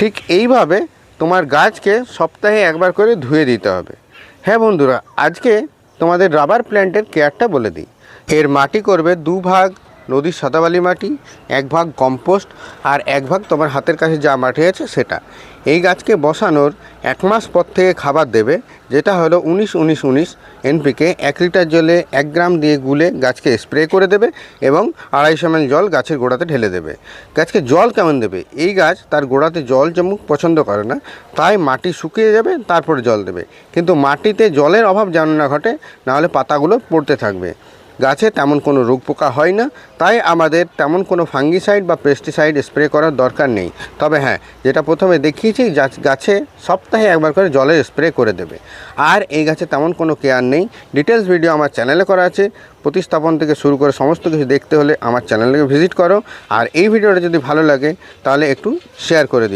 ঠিক এইভাবে তোমার গাছকে সপ্তাহে একবার করে ধুয়ে দিতে হবে। হ্যাঁ বন্ধুরা, আজকে তোমাদের রাবার প্ল্যান্টের কেয়ারটা বলে দিই। এর মাটি করবে 2 ভাগ নদীর সাদাবালি মাটি, 1 ভাগ কম্পোস্ট, আর 1 ভাগ তোমার হাতের কাছে যা মাটি আছে সেটা। এই গাছকে বসানোর 1 মাস পর থেকে খাবার দেবে, যেটা হলো 19-19-19 এনপিকে 1 লিটার জলে 1 গ্রাম দিয়ে গুলে গাছকে স্প্রে করে দেবে এবং 250 ml জল গাছের গোড়াতে ঢেলে দেবে। গাছকে জল কেমন দেবে? এই গাছ তার গোড়াতে জল জমুক পছন্দ করে না, তাই মাটি শুকিয়ে যাবে তারপরে জল দেবে। কিন্তু মাটিতে জলের অভাব যেন না ঘটে, নাহলে পাতাগুলো পড়তে থাকবে। গাছে তেমন কোনো রোগ পোকা হয় না, তাই আমাদের তেমন কোনো ফাঙ্গিসাইড বা পেস্টিসাইড স্প্রে করার দরকার নেই। তবে হ্যাঁ, যেটা প্রথমে দেখিয়েছি, গাছে সপ্তাহে একবার করে জলের স্প্রে করে দেবে। আর এই গাছে তেমন কোনো কেয়ার নেই। ডিটেলস ভিডিও আমার চ্যানেলে করা আছে। প্রতিস্থাপন থেকে শুরু করে সমস্ত কিছু দেখতে হলে আমার চ্যানেলকে ভিজিট করো। আর এই ভিডিওটা যদি ভালো লাগে তাহলে একটু শেয়ার করে দিও।